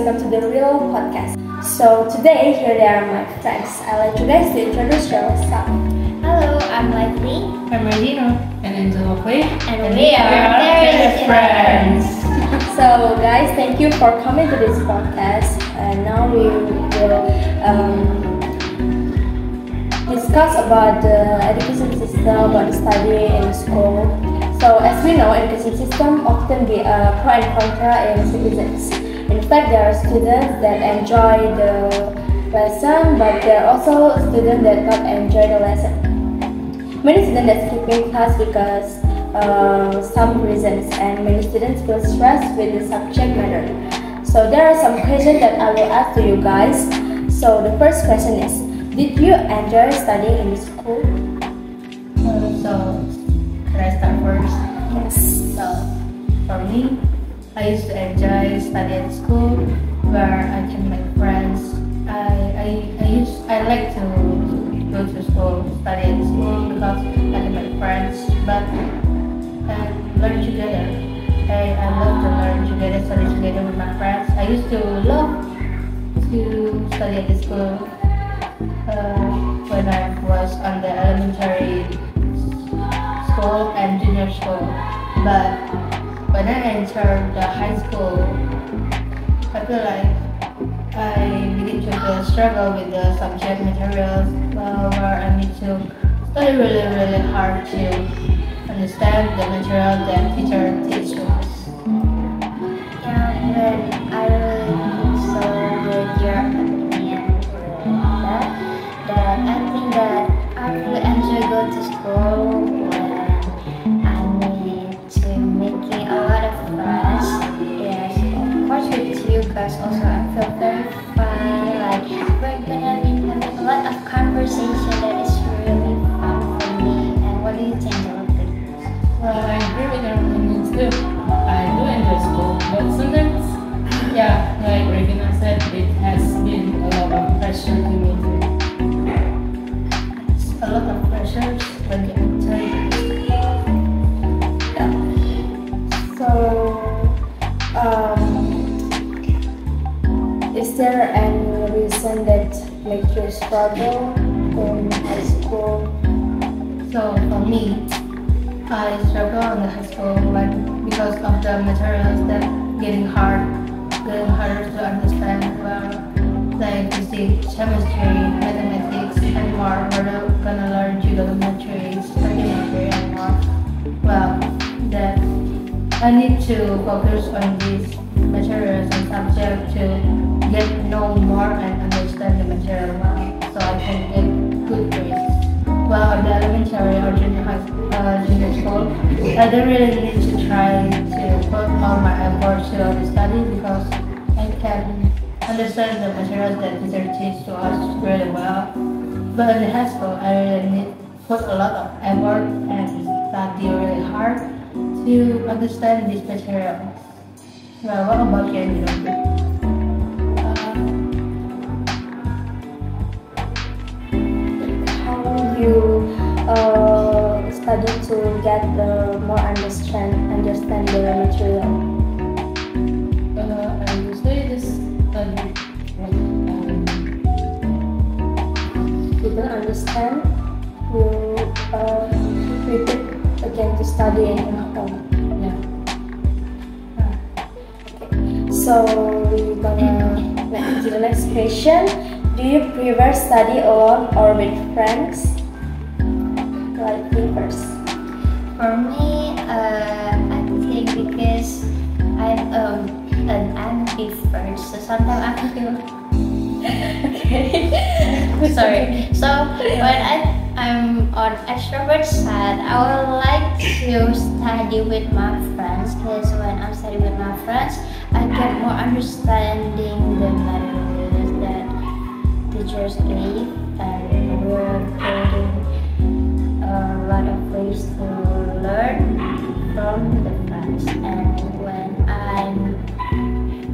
welcome to the real podcast. So today, here they are my friends. I'd like you guys to introduce yourself. Hello, I'm Leslie. I'm Regina. And Angela Play. And we are very friends. So guys, thank you for coming to this podcast. And now we will discuss about the education system, about the study in school. So as we know, education system often be a pro and contra in citizens. In fact, there are students that enjoy the lesson, but there are also students that not enjoy the lesson. Many students that skipping class because some reasons, and many students feel stressed with the subject matter. So there are some questions that I will ask to you guys. So the first question is, did you enjoy studying in school? So, can I start first? Yes. So, for me, I used to enjoy studying at school where I can make friends. I like to go to school, study at school because I can make friends, but learn together. I love to learn together, study together with my friends. I used to love to study at the school when I was on the elementary school and junior school. But when I entered the high school, I feel like I begin to struggle with the subject materials where I need to study really hard to understand the material that teacher teaches us. Yeah, but I really so with your opinion with that I think that I really enjoy going to school when I need to making a lot of friends. Yes, of course with you guys also I feel very fun. Like we're gonna be having a lot of conversation that is really fun for me. And what do you think about it? Well, I agree with your opinions too. I do enjoy school, but sometimes, yeah, like Regina said, it has been a lot of pressure to me too. It's a lot of pressures when you enter. Yeah. So, is there any reason that makes you struggle in high school? So for me, I struggle in the high school because of the materials that getting harder to understand. Well, like physics, chemistry, mathematics, and more. We're gonna learn trigonometry, trigonometry, and more. Well, that I need to focus on these materials and subjects to get know more and understand the material well, so I can get good grades. Well, at the elementary or junior school, I don't really need to try to put all my effort to the study because I can understand the materials that teacher teach to us really well. But in the high school, I really need put a lot of effort and study really hard to understand these materials. Well, what about you, Angela? You study to get the more understand the material. I usually just study You don't understand, you repeat again to study in your home. Yeah. So we're gonna move to the next question. Do you prefer study alone or with friends? Like me first. For me, I think because I'm an ambivert, so sometimes I feel okay. Sorry. So when I'm on extrovert side, I would like to study with my friends because when I'm studying with my friends, I get more understanding the materials that teachers gave, and we're getting a lot of ways to learn from the friends. And when I'm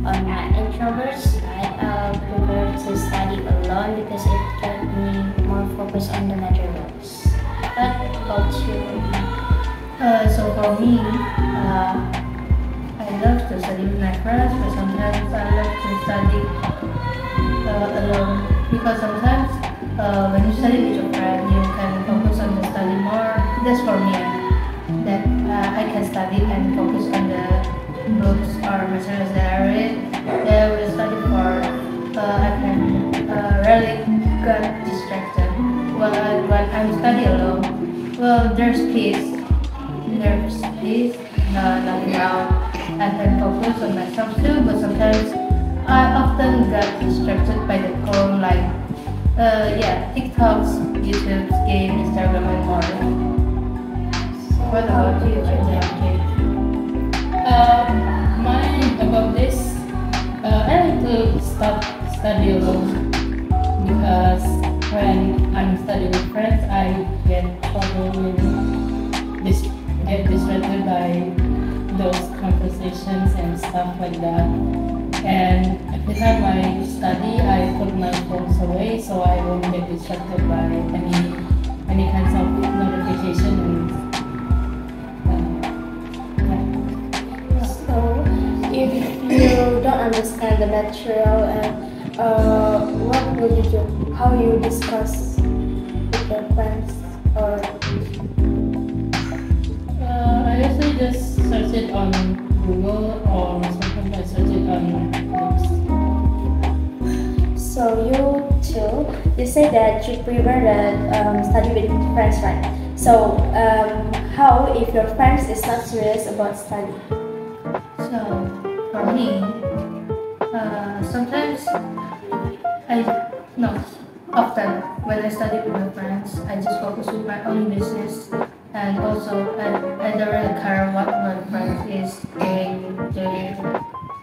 on my introvert side, I'll prefer to study alone because it gets me more focus on the materials. What about you? So for me, I love to study with my friends, but sometimes I love to study alone. Because sometimes when you study with your friend, you can focus on the study more. That's for me. That I can study and focus on the books or materials that I read. That I will study for. I can really get distracted. When I'm studying alone, well, there's peace. Nothing out. I can focus on myself too, but sometimes I often get distracted by the phone, like TikToks, YouTube, game, Instagram, and more. What about you, Jay? Mine about this, I like to stop study alone because when I'm studying with friends, I get trouble with get distracted by those conversations and stuff like that. And every time I study, I put my phones away so I won't get distracted by any kinds of notification. So, if you don't understand the material, what will you do? How you discuss with your friends? Or I usually just search it on Google or sometimes I search it on books. so you say that you prefer the study with friends, right? So how if your friends is not serious about study? So for me, sometimes often when I study with my friends, I just focus with my own business, and also I don't really care what my friend is doing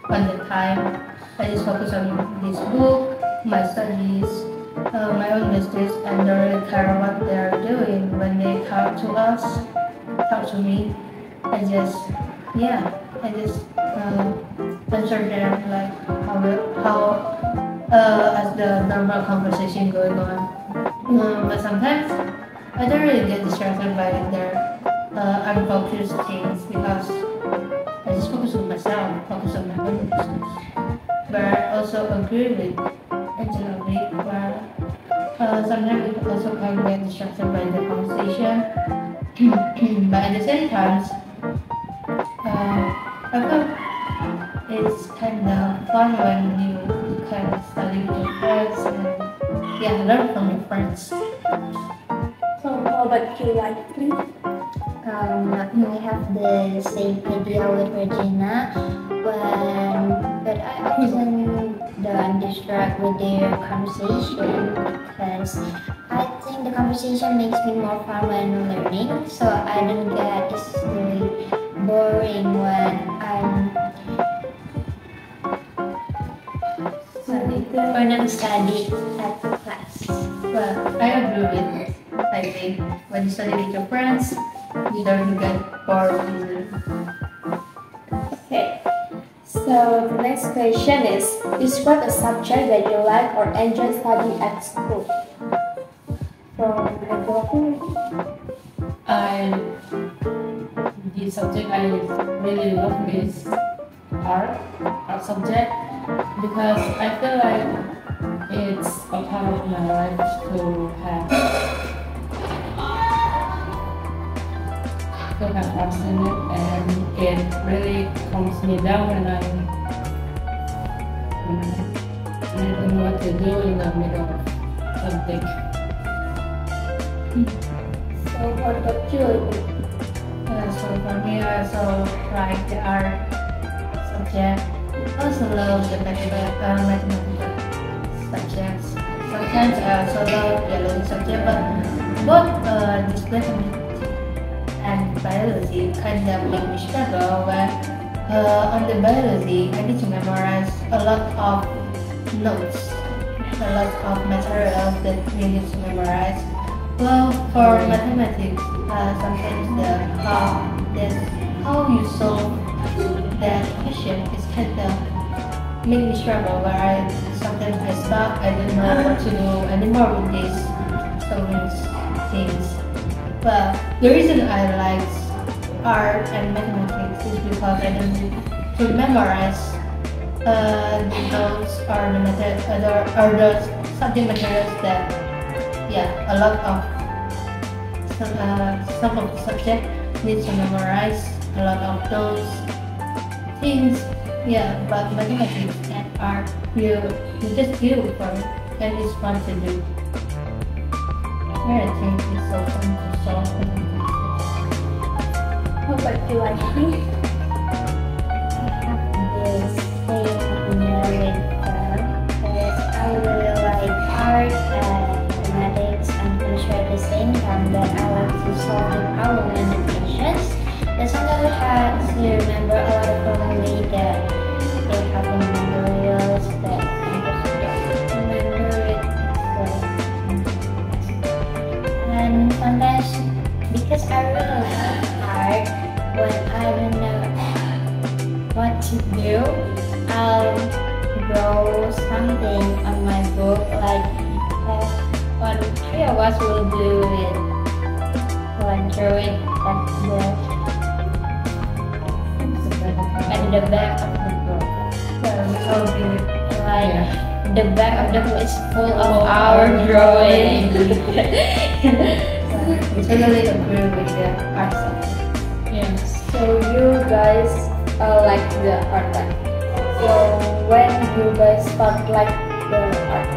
on the time. I just focus on this book, my studies, my own business, and don't really care what they are doing when they talk to me. I just answer them like how as the normal conversation going on. But sometimes I don't really get distracted by their unfocused things because I just focus on myself, focus on my own business. But I also agree with Angela where sometimes we also can get distracted by the conversation. But at the same time, I feel it's kind of fun when you can study with your friends and learn from your friends. So how about you, Likely? I have the same idea with Regina, but I often don't distract with their conversation because I think the conversation makes me more fun when learning, so I don't get easily boring when I'm study at class. Well, I agree with it. I think when you study with your friends, you don't get bored easily. Okay. So the next question is, describe a subject that you like or enjoy studying at school. From The subject I really love is art subject because I feel like it's a part of my life to have arts in it, and it really calms me down when I don't know what to do in the middle of something. So what about you? So for me, I also like the art subject. I also love the mathematical subjects. Sometimes I also love biology subject, but both discipline and biology kind of make me struggle when on the biology I need to memorize a lot of notes, a lot of materials that we need to memorize. Well, for mathematics, sometimes how you solve that question is kind of make me struggle, where sometimes I stop, I don't know what to do anymore with these solving things. But the reason I like art and mathematics is because I don't to memorize. Those are the subject materials that a lot of some of the subject needs to memorize a lot of those things. But mathematics and art, you just do it for it, and it's fun to do. I think it's so fun to solve. How about you, Ashley? This thing with because I really like art and mathematics. I'm pretty sure at the same time that I like to solve the problem and equations. That's something we had to remember a lot of family that they have in memorials that I'm just remember it. And sometimes because I really like art, when I don't know what to do, I'll draw something on my book, like what three of us will do it, like draw it at the back of the book. Like the back of the book is full of our drawing. Totally agree with the art subject. Yes. So you guys like the art type. So when you guys start like the art,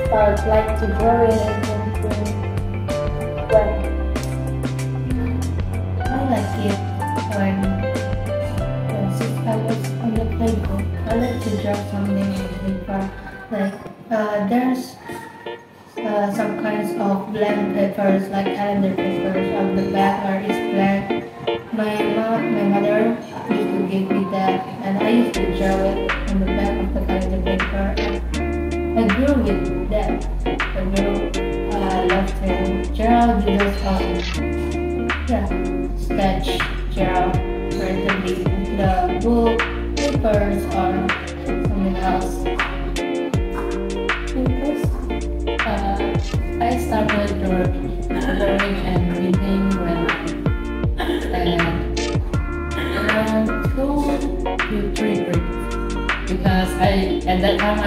start like to drawing and painting, when? I like it when since I was on the playbook, I like to draw something on paper. Like there's some kinds of blank papers, like calendar papers on the back where it's blank. My mother used to give me that, and I used to draw it on the back of the calendar paper. And I grew with that. I love to draw, sketch, draw, randomly the book, papers, or something else. I started drawing and reading when around 2 to 3 grades, because at that time I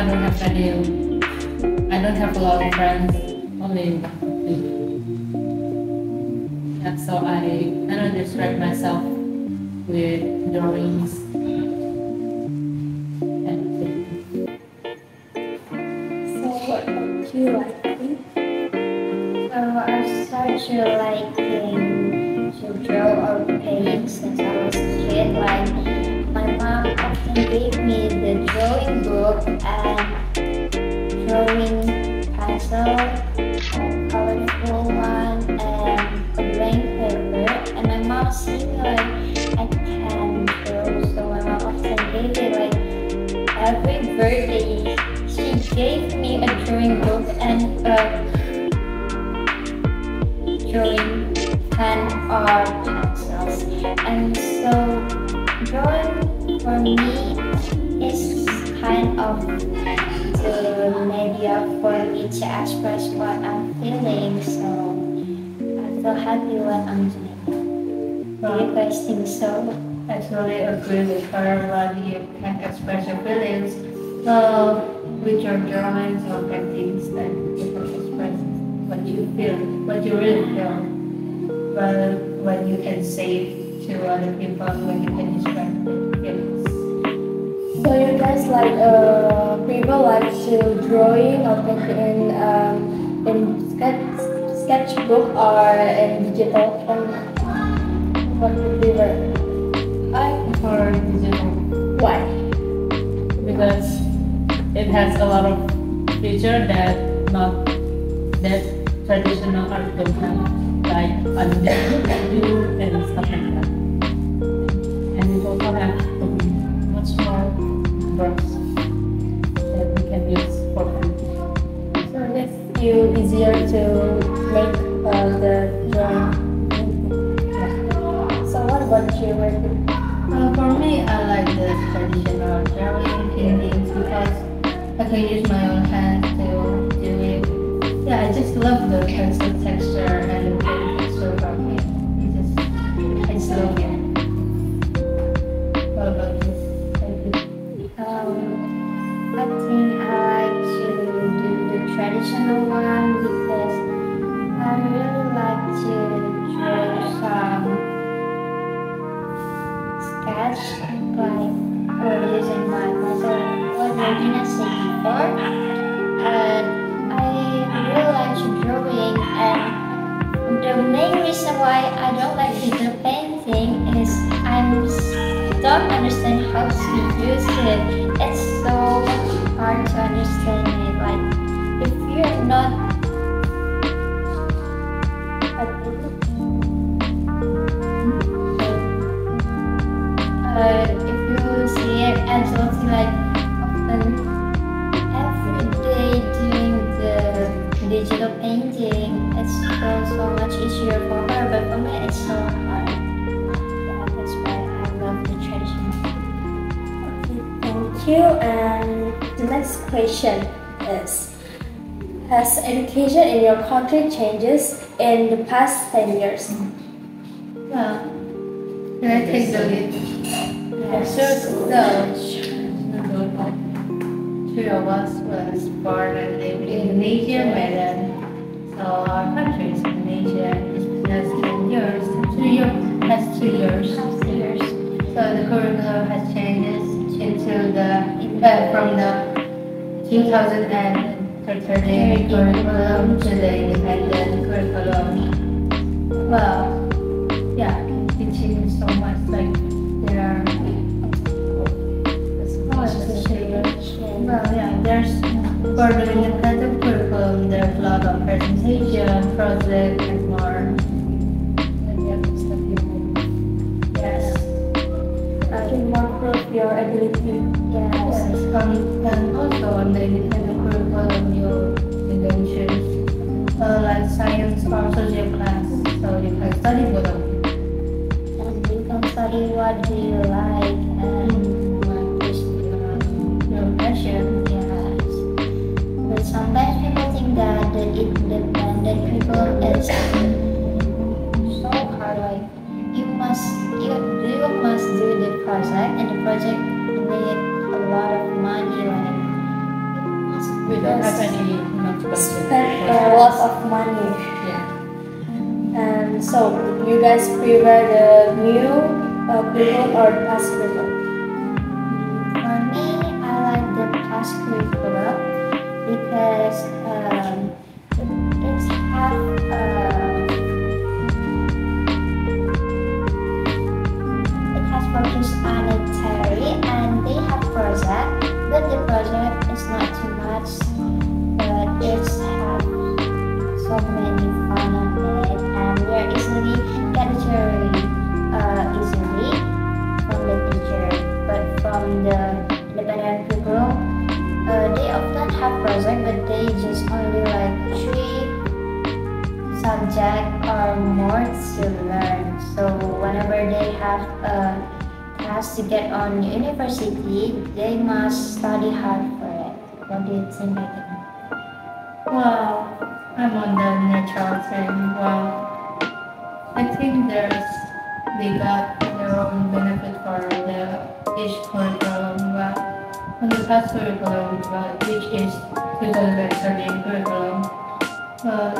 don't have a lot of friends, only one. So I kind of distract myself with drawings and painting. So what about you, Ashley? So I started to liking to draw or paint since I was a kid. Like my mom often gave me the drawing book and drawing pencil, a colorful one, and a blank paper. And my mom seen like I can draw, so my mom often gave it like every birthday. She gave me a drawing book and a drawing pen or pencils. And so drawing for me is kind of the media for me to express what I'm feeling. So I feel happy when I'm doing it. Do you guys think so? I totally agree with her. When you can express your feelings with your drawings or paintings, then you can express what you feel, what you really feel. But when you can say it to other people, when you can describe your feelings. So you guys like people like to drawing or painting in sketchbook or in digital format? What would be better? I prefer digital Why? because it has a lot of features that not that traditional art don't have, like undo and stuff like that. And it also have much more brush that we can use for free. So it's you easier to make the drawing. So what about you, Wendy? For me, I like the traditional drawing paintings because I can use my own hands to do it. Yeah, I just love the pencil texture and the paint texture from it. I just love it. What about you? traditional one because I really like to draw some sketch like using my pencil. What Regina said before, I really like to drawing, and the main reason why I don't like to do painting is I don't understand how to use it. It's so hard to understand it. Like if you're not if you see it as something like often every day doing the digital painting, it's so much easier for her, but for me it's so hard. Yeah, that's why I love the traditional. Thank you. And the next question is, has education in your country changes in the past 10 years? Well, can I take the lead? Yes. Three of us was born and lived in Indonesia, Medan. So our country is Indonesia. It's just 10 years. 2 years. That's 2 years. So the curriculum has changed into from the 2013 curriculum to the independent curriculum. Well, yeah, it changed so much. Like there are there's for the independent curriculum, there's a lot of presentation, project, and more. Yes. To improve your ability. Yes. And also on the independent curriculum, you can choose like science or social class, so you can study both of them. And you can study what do you like and what is your passion. Yes. But sometimes people think that the independent curriculum is so hard. Like you must do the project, and the project need a lot of money. Like We don't have any budget. Spend a lot of money. Yeah. And so, you guys prefer the new curriculum or the past curriculum? For me, I like the past curriculum because it's have it has focus on a theory, and they have project, but the project is not too much, but it's have so many fun on it, and we are easily get the theory easily from the teacher. But from the independent curriculum, they often have project, but they just only like 3 subject or more to learn. So whenever they have a class to get on university, they must study hard for it. What do you think? Well, I'm on the natural thing. Well, I think they got their own benefit for each curriculum. Well, on the past curriculum, which is 2013 curriculum, the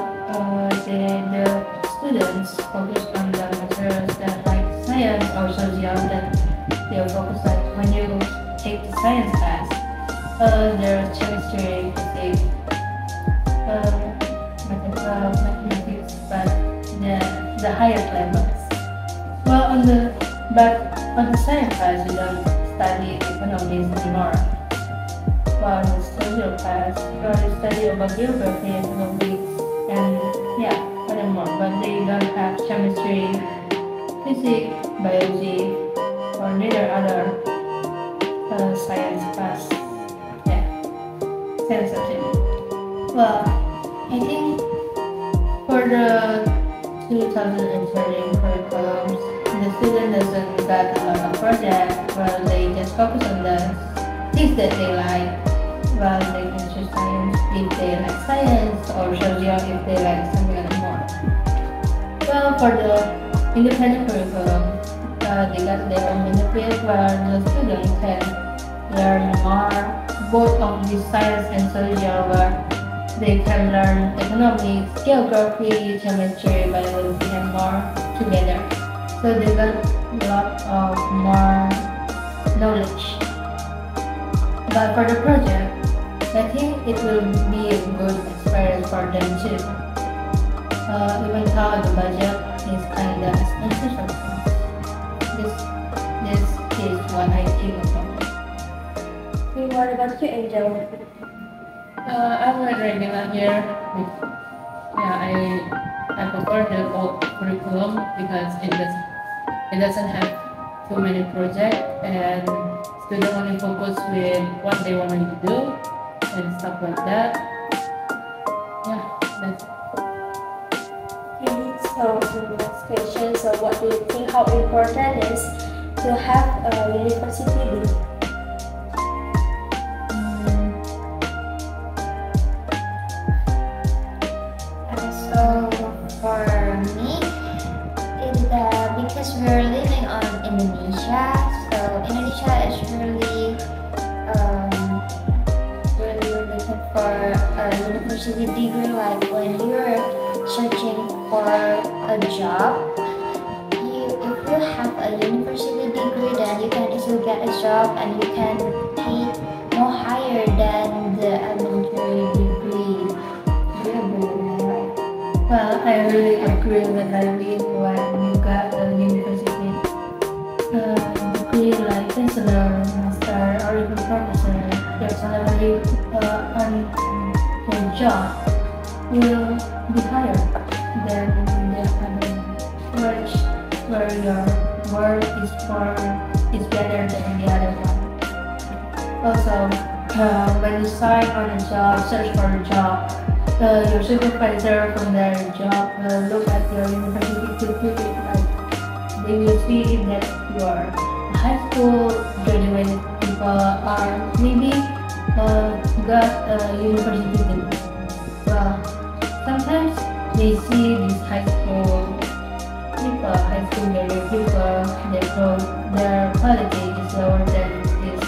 students focus on the materials that like science or social that they focus on. When you take the science class, there's chemistry, physics, mathematics, but the highest levels. Well, on the science class, you don't study economics anymore. While in the social class, you study about geography, economics, and more. But they don't have chemistry, physics, biology, or neither other science class. Science subject. Well, I think for the 2013 curriculums, the student doesn't got a lot of projects. Well, they just focus on the things that they like. Well, they can choose science if they like science, or social if they like something else more. Well, for the independent curriculum, they got their own benefit where the student can learn more both of the science and social, where they can learn economics, geography, geometry, biology, and more together. So they got a lot of more knowledge. But for the project, I think it will be a good experience for them too. Even though the budget is kind of expensive for them. This is what I think about it. What about you, Angel? I'm a regular here. I prefer the old curriculum because it doesn't have too many projects and students only focus with what they want to do and stuff like that. Yeah, that's Okay, so the next question. So what do you think how important is to have a university degree? So for me, because we're living on Indonesia, so Indonesia is really looking for a university degree. Like when you're searching for a job, if you have a university degree, then you can easily get a job and you can pay more higher than the elementary degree. Do you agree with me, right? Well, I really agree with Irene when you got a university degree like bachelor, master, or even professor. Your salary on your job will be higher than the other work where your work is better than the other one. Also, when you start on a job, search for a job, your supervisor from their job will look at your university degree. Like they will see that you are a high school graduated people or maybe got a university degree. Well, sometimes they see these high school graduate people, their quality is lower than this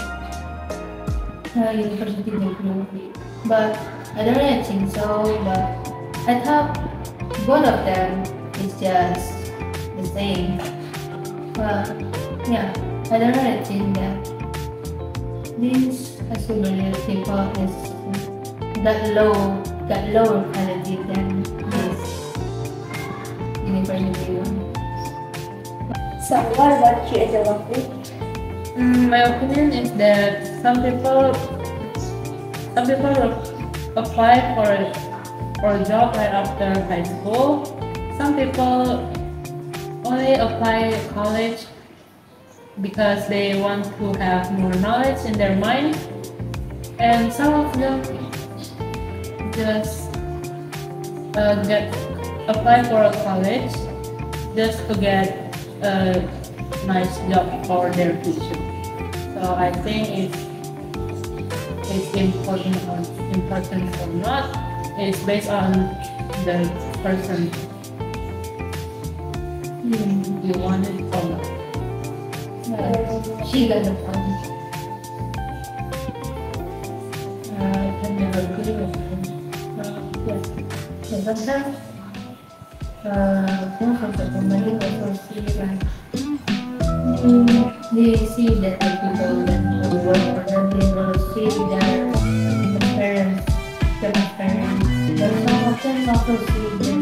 university degree. But I don't really think so, but I thought both of them is just the same. But yeah, I don't really think that this assuming people is that lower quality than this university one. So what about you, Angela? my opinion is that some people will apply for a job right after high school. Some people only apply college because they want to have more knowledge in their mind, and some of them just apply for a college just to get a nice job for their future. So I think it's important or not. It's based on the person. You want it or not. She got the point. I can never agree with him. Yes. So sometimes most of the company also see like they see that the people that will work for them, they will see their parents. But some of them also see the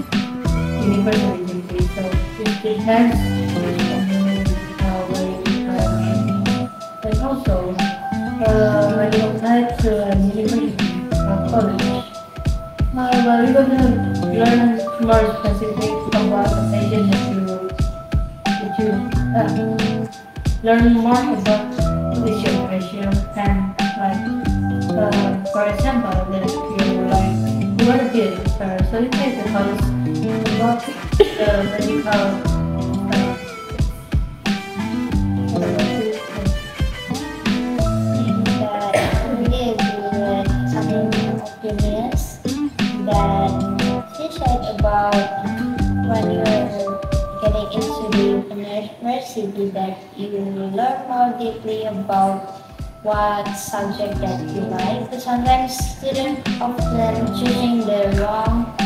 university degree. So it depends on and also when you apply to a university or college, well, you're going to learn more specific about the session that you learn more about tuition ratio and like for example that you want to be a doctor, so you take the course about the medical when you're getting into the university that you learn more deeply about what subject that you like. But sometimes students often choosing the wrong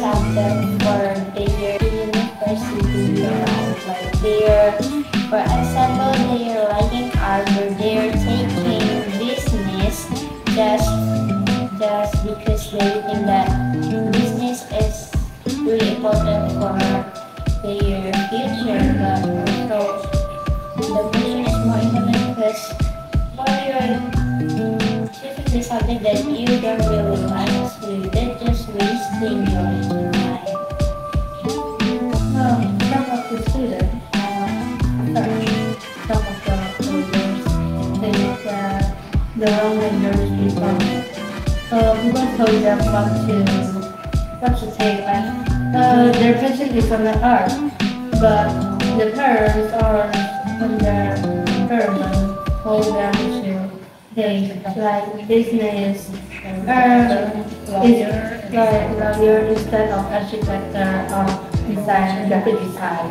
subject for their university life. Like for example, they're liking art or they're taking business just because they think that business is really important for their future. But also the question is more important because while you're choosing the subject that you don't really like, so you're just wasting your time. Some of the students, some of the colleges think that the wrong major is important. People told them what to take, their passion is on the art, but the parents or on their environment told them to think like business, lawyer instead of architecture or graphic design.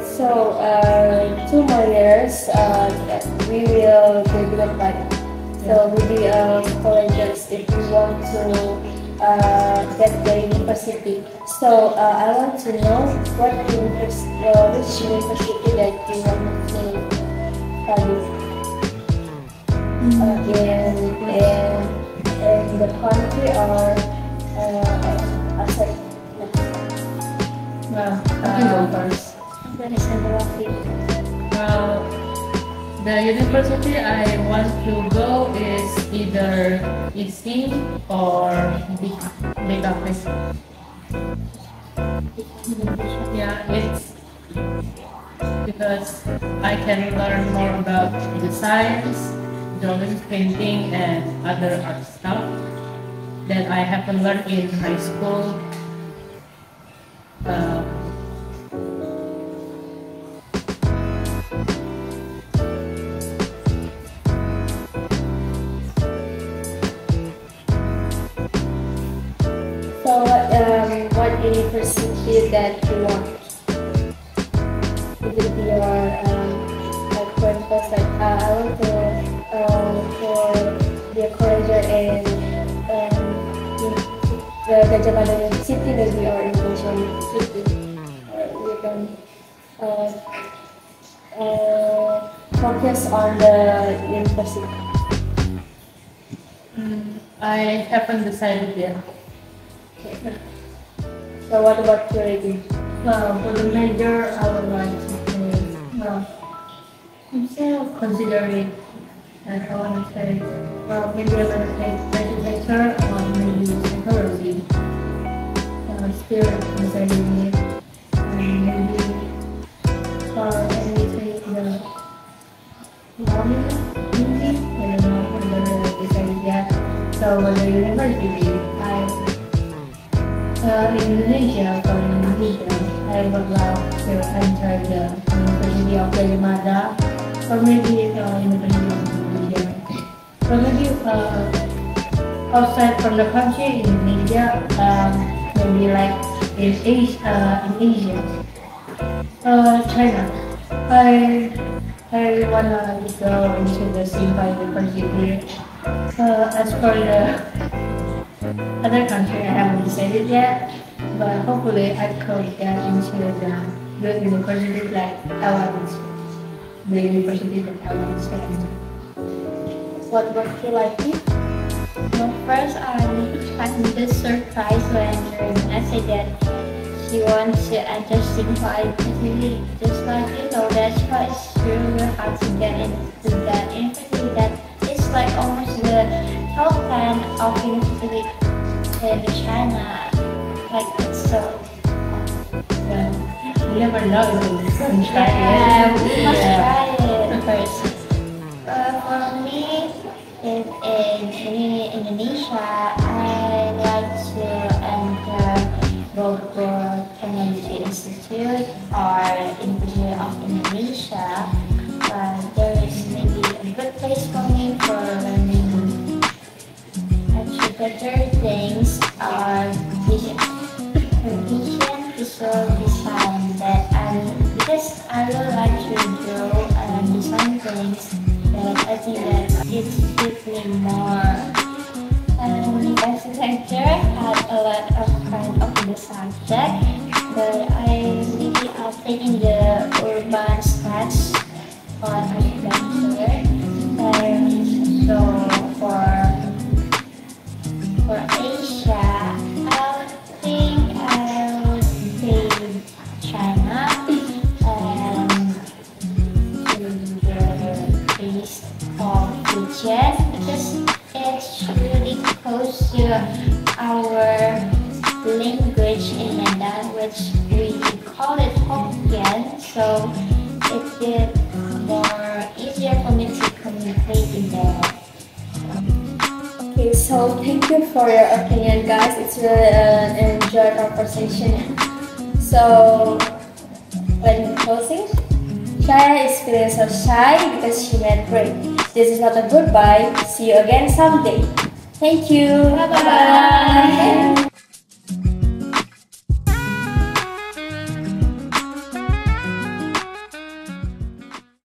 So 2 more years, we will graduate like, so maybe colleges if you want to get the university. So I want to know which university that you want to study in the country or outside. Well, I can go first. Well, the university I want to go is either EC or MEDAN. Yeah, it's because I can learn more about the science, drawing, painting, and other art stuff that I haven't learned in high school. So what university that you want? It will be your like for instance, like I want to for be a college in the Gajah Mada University, maybe, or Indonesia University. You can focus on the university. I haven't decided yet. So what about your rating? For the major, I would like to say, instead of considering, like I want to say, maybe I want to take architecture or maybe psychology. Still deciding it, and maybe take the lawyer, maybe. I don't know whether I decided yet. So for the university, in Indonesia, I would love to enter the University of Gajah Mada, or maybe University of Indonesia, or maybe outside from the country in Indonesia, maybe like in Asia, China. I wanna go into the Simba University. As for the other country, I haven't decided yet, but hopefully I could get into the good university like I want, the university that I want to study. What you like it? Well, first I'm a bit surprised when I said that she wants to enter Simba University. Just like that's why it's really hard to get into that university. That is like almost the top 10 of university in China. Like it's so. You never know if you can try Yeah, it. we must try it first. For me, if in Indonesia, I like to enter Bogor Technology Institute or University of Indonesia. There is maybe a good place for me for learning architecture things or visual design that I'm things that I think that it gives me more. Architecture had a lot of kind of the subject, but I really are taking the urban sketch on architecture. And so for Asia, I think I'll say China and the place of Fujian because it's really close to our language in Medan, which we call it Hokkien, so it is more easier for me to communicate in there. Okay, so thank you for your opinion, guys. It's really an enjoyed conversation. So, when closing, Shaya is feeling so shy because she made break. This is not a goodbye. See you again someday. Thank you. Bye bye.